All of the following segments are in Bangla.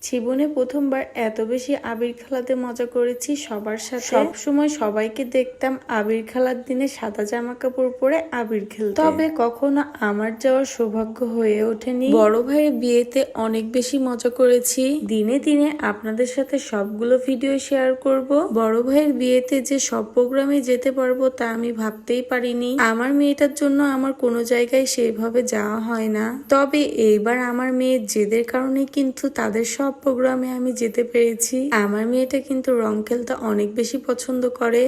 জীবনে প্রথমবার এত বেশি আবির খেলাতে মজা করেছি সবার সাথে। সব সময় সবাইকে দেখতাম আবির খেলার দিনে সাদা জামা কাপড় পরে আবির খেলতে, তবে কখনো আমার যাওয়ার সৌভাগ্য হয়ে ওঠেনি। বড় ভাইয়ের বিয়েতে অনেক বেশি মজা করেছি। দিনে দিনে আপনাদের সাথে সবগুলো ভিডিও শেয়ার করব। বড় ভাইয়ের বিয়েতে যে সব প্রোগ্রামে যেতে পারবো তা আমি ভাবতেই পারিনি। আমার মেয়েটার জন্য আমার কোনো জায়গায় সেইভাবে যাওয়া হয় না, তবে এইবার আমার মেয়ের জেদের কারণে কিন্তু তাদের সব প্রোগ্রামে আমি যেতে পেরেছি। আমার মেয়েটা কিন্তু রং খেলতে অনেক বেশি পছন্দ করে।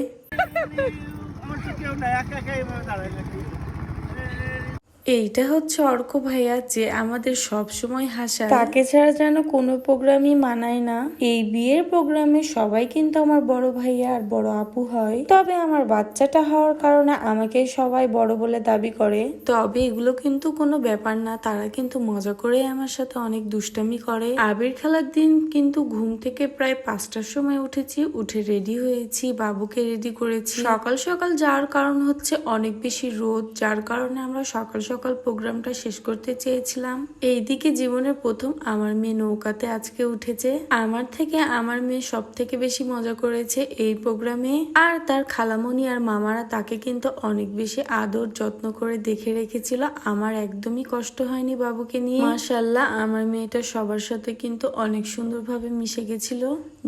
এইটা হচ্ছে অর্ক ভাইয়া, যে আমাদের সব সময় হাসায়। তাকে ছাড়া যেন কোনো প্রোগ্রামই মানায় না। এই বিয়ের প্রোগ্রামে সবাই কিন্তু আমার বড় ভাইয়া আর বড় আপু হয়, তবে আমার বাচ্চাটা হওয়ার কারণে আমাকে সবাই বড় বলে দাবি করে। তবে এগুলো কিন্তু কোনো ব্যাপার না, তারা কিন্তু মজা করে আমার সাথে অনেক দুষ্টামি করে। আবির খেলার দিন কিন্তু ঘুম থেকে প্রায় 5টার সময় উঠেছি, উঠে রেডি হয়েছি, বাবুকে রেডি করেছি। সকাল সকাল যাওয়ার কারণ হচ্ছে অনেক বেশি রোদ, যার কারণে আমরা সকাল সকাল প্রোগ্রামটা শেষ করতে চেয়েছিলাম। এইদিকে জীবনের প্রথম আমার মেয়ে নৌকাতে আজকে উঠেছে। আমার থেকে আমার মেয়ে সব থেকে বেশি মজা করেছে এই প্রোগ্রামে। আর তার খালামণি আর মামারা তাকে কিন্তু অনেক বেশি আদর যত্ন করে দেখে রেখেছিল। আমার একদমই কষ্ট হয়নি বাবুকে নিয়ে। মাশাআল্লাহ, আমার মেয়েটা সবার সাথে কিন্তু অনেক সুন্দরভাবে মিশে গেছিল।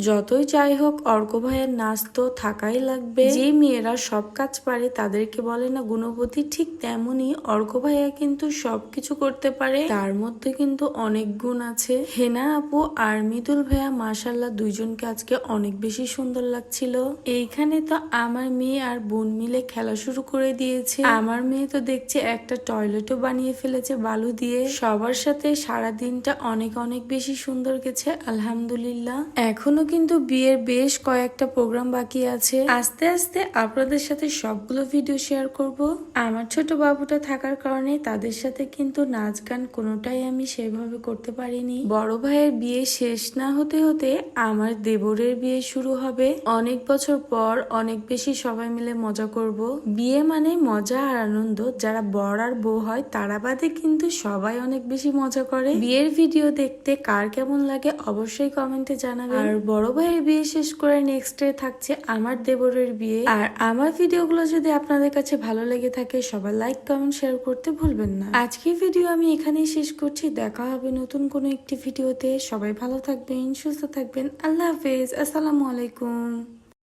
যতই যাই হোক, অর্ক ভাইয়ের নাচ তো থাকাই লাগবে। যে মেয়েরা সব কাজ পারে তাদেরকে বলে না গুণবতী, ঠিক তেমনি অর্ক ভাইয়া কিন্তু সবকিছু করতে পারে, তার মধ্যে কিন্তু অনেক গুণ আছে। হেনা আপু আর মৃদুল ভাইয়া মাশাআল্লাহ দুইজনকে আজকে অনেক বেশি সুন্দর লাগছিল। এইখানে তো আমার মেয়ে আর বোন মিলে খেলা শুরু করে দিয়েছে। আমার মেয়ে তো দেখছে একটা টয়লেটও বানিয়ে ফেলেছে বালু দিয়ে। সবার সাথে সারা দিনটা অনেক অনেক বেশি সুন্দর গেছে আলহামদুলিল্লাহ। এখনো কিন্তু বিয়ের বেশ কয়েকটা প্রোগ্রাম বাকি আছে। আস্তে আস্তে আপনাদের সাথে সবগুলো ভিডিও শেয়ার করব। আমার ছোট বাবুটা থাকার কারণে তাদের সাথে কিন্তু নাচ গান কোনোটাই আমি সেভাবে করতে পারিনি। বড় ভাইয়ের বিয়ে শেষ না হতে হতে আমার দেবরের বিয়ে শুরু হবে। অনেক বছর পর অনেক বেশি সবাই মিলে মজা করব। বিয়ে মানে মজা আর আনন্দ, যারা বর আর বউ হয় তারা বাদে কিন্তু সবাই অনেক বেশি মজা করে। বিয়ের ভিডিও দেখতে কার কেমন লাগে অবশ্যই কমেন্টে জানাবেন। আর বড় ভাইয়ের বিয়ে শেষ করে নেক্সট ডে থাকছে আমার দেবরের বিয়ে। আর আমার ভিডিওগুলো যদি আপনাদের কাছে ভালো লেগে থাকে সবাই লাইক কমেন্ট শেয়ার করতে ভুলবেন না। আজকের ভিডিও আমি এখানেই শেষ করছি। দেখা হবে নতুন কোনো একটি ভিডিওতে। সবাই ভালো থাকবেন, সুস্থ থাকবেন। আল্লাহ হাফেজ, আসসালামু আলাইকুম।